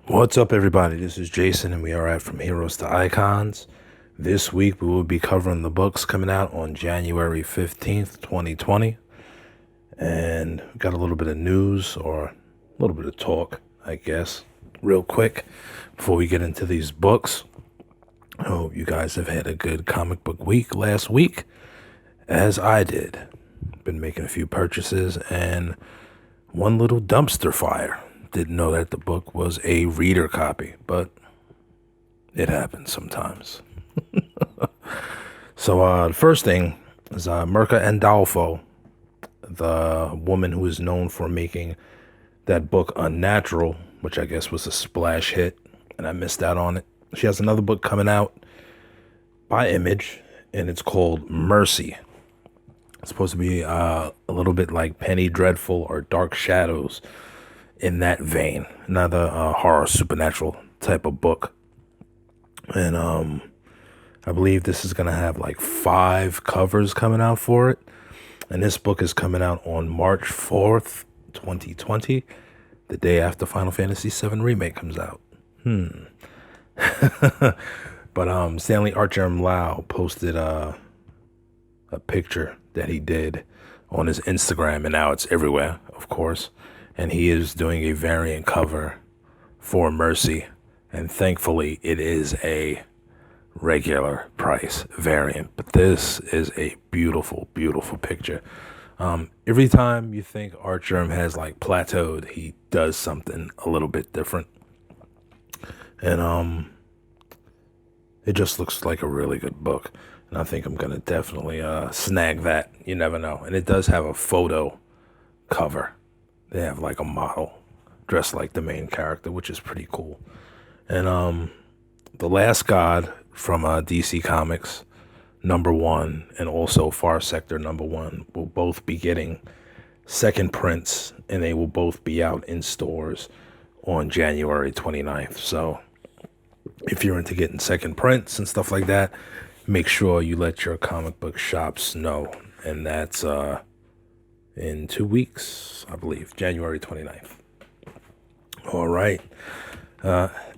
What's up, everybody? This is Jason, and we are at From Heroes to Icons. This week, we will be covering the books coming out on January 15th, 2020. And we got a little bit of news, or a little bit of talk, I guess, real quick before we get into these books. I hope you guys have had a good comic book week last week, as I did. Been making a few purchases, and one little dumpster fire. Didn't know that the book was a reader copy, but it happens sometimes. So the first thing is Mirka Andolfo, the woman who is known for making that book Unnatural, which I guess was a splash hit, and I missed out on it. She has another book coming out by Image, and it's called Mercy. It's supposed to be a little bit like Penny Dreadful or Dark Shadows, in that vein. Another horror supernatural type of book. And I believe this is going to have like 5 covers coming out for it. And this book is coming out on March 4th, 2020, the day after Final Fantasy VII Remake comes out. But Stanley Archerm-Lau posted a picture that he did on his Instagram, and now it's everywhere, of course. And he is doing a variant cover for Mercy, and thankfully it is a regular price variant. But this is a beautiful, beautiful picture. Every time you think Archerm has like plateaued, he does something a little bit different, and it just looks like a really good book. And I think I'm gonna definitely snag that. You never know. And it does have a photo cover. They have like a model dressed like the main character, which is pretty cool. And The Last God from DC Comics #1 and also Far Sector #1 will both be getting second prints, and they will both be out in stores on January 29th. So if you're into getting second prints and stuff like that, make sure you let your comic book shops know. And that's in 2 weeks, I believe, January 29th. All right.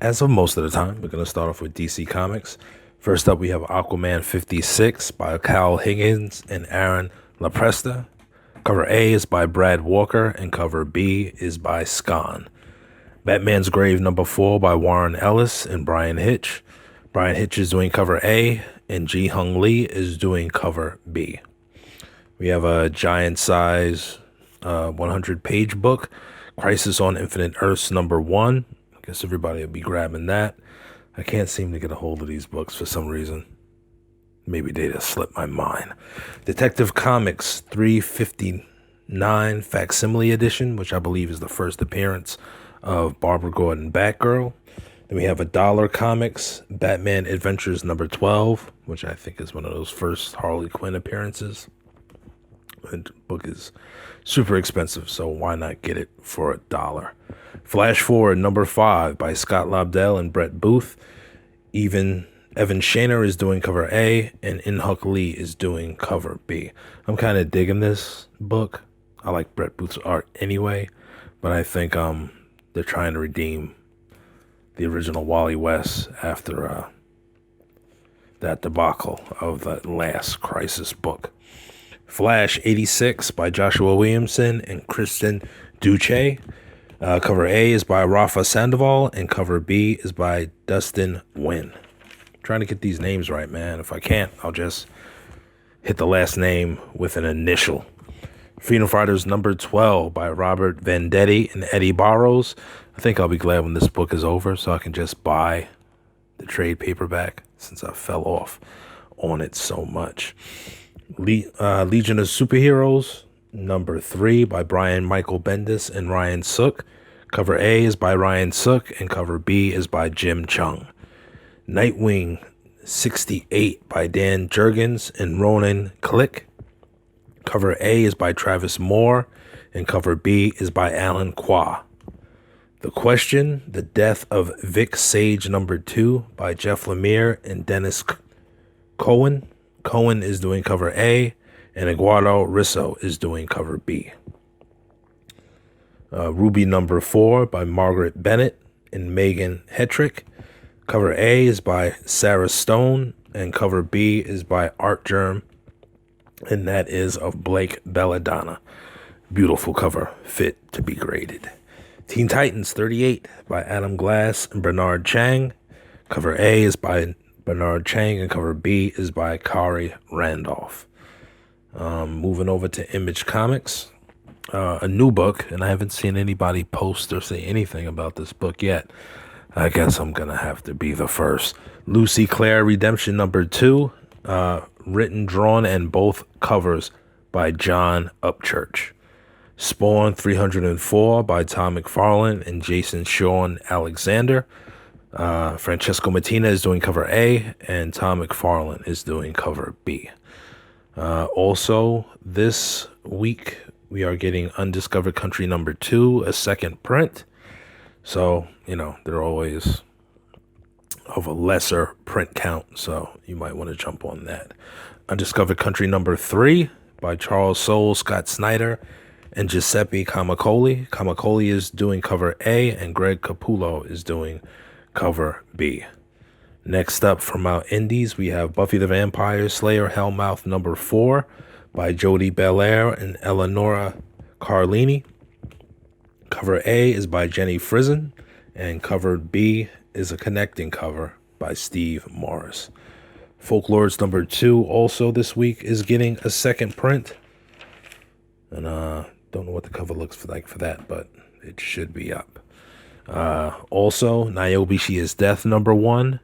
As of most of the time, we're going to start off with DC Comics. First up, we have Aquaman 56 by Kyle Higgins and Aaron LaPresta. Cover A is by Brad Walker, and cover B is by Scon. Batman's Grave #4 by Warren Ellis and Brian Hitch. Brian Hitch is doing cover A, and Ji Hung Lee is doing cover B. We have a giant size 100-page book, Crisis on Infinite Earths #1. I guess everybody will be grabbing that. I can't seem to get a hold of these books for some reason. Maybe they just slipped my mind. Detective Comics 359 Facsimile Edition, which I believe is the first appearance of Barbara Gordon Batgirl. Then we have $1 Comics Batman Adventures #12, which I think is one of those first Harley Quinn appearances. The book is super expensive, so why not get it for $1? Flash Forward #5 by Scott Lobdell and Brett Booth. Evan Shaner is doing cover A, and In-Huk Lee is doing cover B. I'm kind of digging this book. I like Brett Booth's art anyway, but I think they're trying to redeem the original Wally West after that debacle of that last Crisis book. Flash 86 by Joshua Williamson and Kristen Duche. Cover A is by Rafa Sandoval, and cover B is by Dustin Nguyen. Trying to get these names right, man. If I can't, I'll just hit the last name with an initial. Freedom Fighters #12 by Robert Venditti and Eddie Barrows. I think I'll be glad when this book is over so I can just buy the trade paperback since I fell off on it so much. Legion of Superheroes #3 by Brian Michael Bendis and Ryan Sook. Cover A is by Ryan Sook, and cover B is by Jim Chung. Nightwing 68 by Dan Jurgens and Ronan Click. Cover A is by Travis Moore, and cover B is by Alan Qua. The Question, The Death of Vic Sage #2 by Jeff Lemire and Dennis Cohen. Cohen is doing cover A, and Eduardo Risso is doing cover B. Ruby #4 by Margaret Bennett and Megan Hetrick. Cover A is by Sarah Stone, and cover B is by Art Germ, and that is of Blake Belladonna. Beautiful cover, fit to be graded. Teen Titans 38 by Adam Glass and Bernard Chang. Cover A is by Bernard Chang, and cover B is by Kari Randolph. Moving over to Image Comics, a new book, and I haven't seen anybody post or say anything about this book yet. I guess I'm gonna have to be the first. Lucy Claire Redemption #2, written, drawn, and both covers by John Upchurch. Spawn 304 by Tom McFarlane and Jason Sean Alexander. Francesco Mattina is doing cover A, and Tom McFarlane is doing cover B. Also, this week we are getting Undiscovered Country #2, a second print. So, they're always of a lesser print count, so you might want to jump on that. Undiscovered Country #3 by Charles Soule, Scott Snyder, and Giuseppe Camacoli. Camacoli is doing cover A, and Greg Capullo is doing cover B. Next up from our indies, we have Buffy the Vampire Slayer Hellmouth #4 by Jody Belair and Eleonora Carlini. Cover A is by Jenny Frison, and cover B is a connecting cover by Steve Morris. Folklords #2 also this week is getting a second print. And don't know what the cover looks like for that, but it should be up. Also, Niobe She Is Death #1,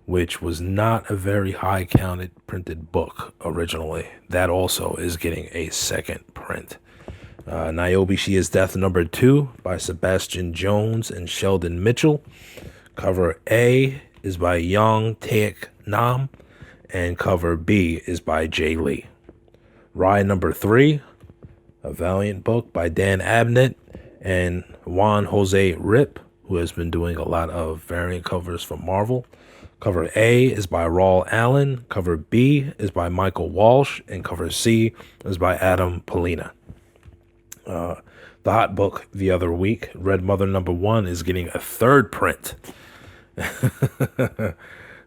which was not a very high counted printed book originally. That also is getting a second print. Niobe She Is Death #2 by Sebastian Jones and Sheldon Mitchell. Cover A is by Young Taek Nam, and cover B is by Jay Lee. Rye #3, a Valiant book by Dan Abnett and Juan Jose Rip, who has been doing a lot of variant covers for Marvel. Cover A is by Raul Allen, cover B is by Michael Walsh, and cover C is by Adam Polina. The hot book the other week, Red Mother #1, is getting a third print.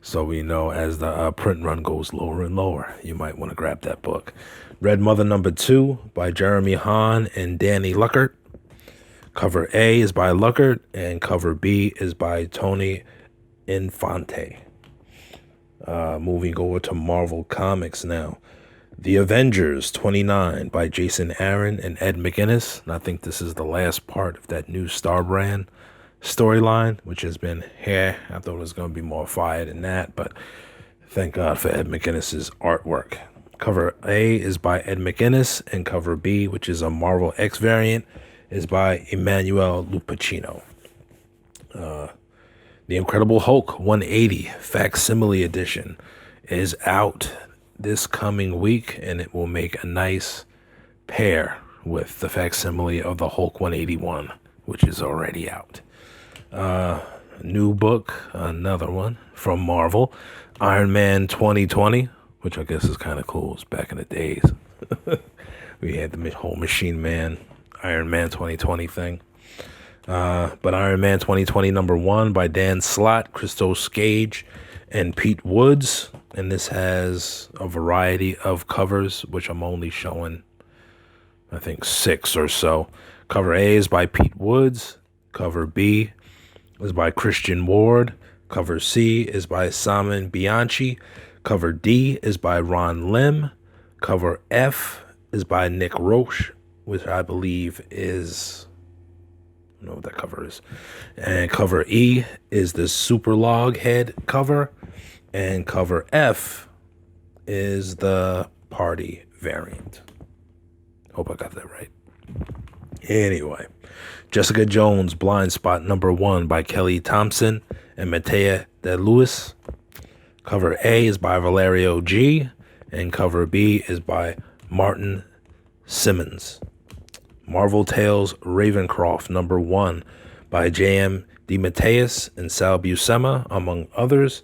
So we know as the print run goes lower and lower, you might want to grab that book. Red Mother #2 by Jeremy Hahn and Danny Luckert. Cover A is by Luckert, and cover B is by Tony Infante. Moving over to Marvel Comics now. The Avengers 29 by Jason Aaron and Ed McGuinness. And I think this is the last part of that new Star Brand storyline, which has been I thought it was going to be more fire than that, but thank God for Ed McGuinness's artwork. Cover A is by Ed McGuinness, and cover B, which is a Marvel X variant, is by Emmanuel Lupacino. The Incredible Hulk 180 Facsimile Edition is out this coming week, and it will make a nice pair with the facsimile of the Hulk 181, which is already out. New book, another one from Marvel, Iron Man 2020, which I guess is kind of cool. It's back in the days. We had the whole Machine Man, Iron Man 2020 thing. But Iron Man 2020 #1 by Dan Slott, Christos Gage, and Pete Woods. And this has a variety of covers, which I'm only showing, I think, 6 or so. Cover A is by Pete Woods. Cover B is by Christian Ward. Cover C is by Simon Bianchi. Cover D is by Ron Lim. Cover F is by Nick Roche, which I believe is... I don't know what that cover is. And cover E is the Super Loghead cover. And cover F is the party variant. Hope I got that right. Anyway, Jessica Jones Blind Spot #1 by Kelly Thompson and Matea De Luis. Cover A is by Valerio G, and cover B is by Martin Simmons. Marvel Tales Ravencroft #1 by J.M. DeMatteis and Sal Buscema, among others.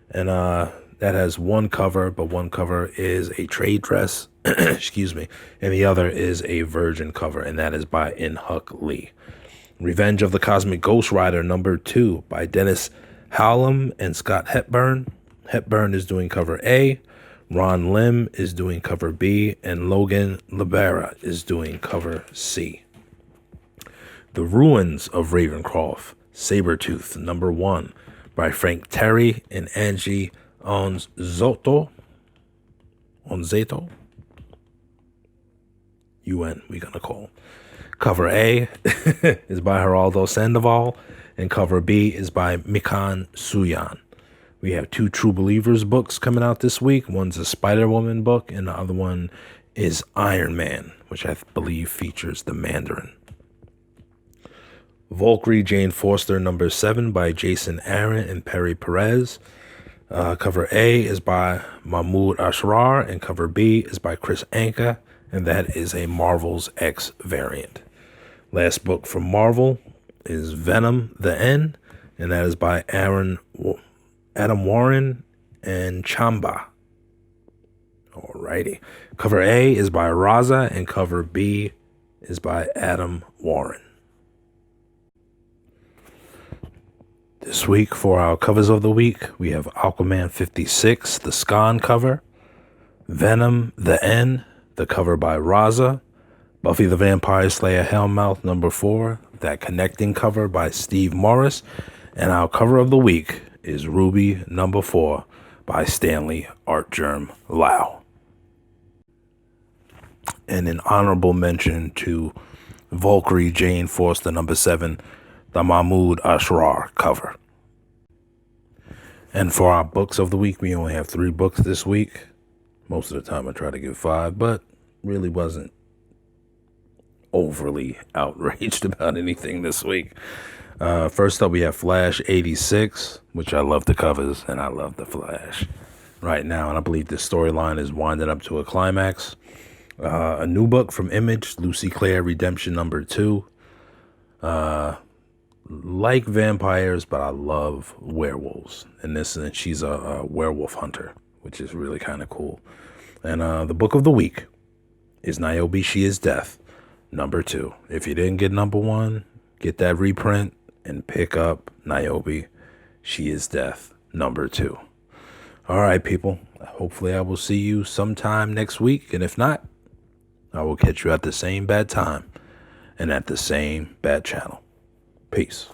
And that has one cover, but one cover is a trade dress, excuse me, and the other is a virgin cover, and that is by In-Huk Lee. Revenge of the Cosmic Ghost Rider #2 by Dennis Howlam and Scott Hepburn. Hepburn is doing cover A, Ron Lim is doing cover B, and Logan Libera is doing cover C. The Ruins of Ravencroft, Sabretooth #1 by Frank Terry and Angie Onzato. UN, we're going to call. Cover A is by Geraldo Sandoval, and cover B is by Mikan Suyan. We have 2 True Believers books coming out this week. One's a Spider-Woman book, and the other one is Iron Man, which I believe features the Mandarin. Valkyrie Jane Foster #7 by Jason Aaron and Perry Perez. Cover A is by Mahmoud Ashrar, and cover B is by Chris Anka, and that is a Marvel's X variant. Last book from Marvel is Venom: The End, and that is by Adam Warren and Chamba. Alrighty. Cover A is by Raza, and cover B is by Adam Warren. This week, for our covers of the week, we have Aquaman 56, the Scan cover, Venom: The End, the cover by Raza, Buffy the Vampire Slayer Hellmouth #4, that connecting cover by Steve Morris, and our cover of the week is Ruby #4 by Stanley Artgerm Lau. And an honorable mention to Valkyrie Jane Foster #7, the Mahmoud Ashrar cover. And for our books of the week, we only have 3 books this week. Most of the time I try to give 5, but really wasn't overly outraged about anything this week. First up, we have Flash 86, which I love the covers, and I love the Flash right now. And I believe this storyline is winding up to a climax. A new book from Image, Lucy Clare Redemption #2. Like vampires, but I love werewolves. And she's a werewolf hunter, which is really kind of cool. And the book of the week is Niobe, She is Death, #2. If you didn't get #1, get that reprint and pick up Niobe, She is Death, #2. All right, people. Hopefully I will see you sometime next week. And if not, I will catch you at the same bad time and at the same bad channel. Peace.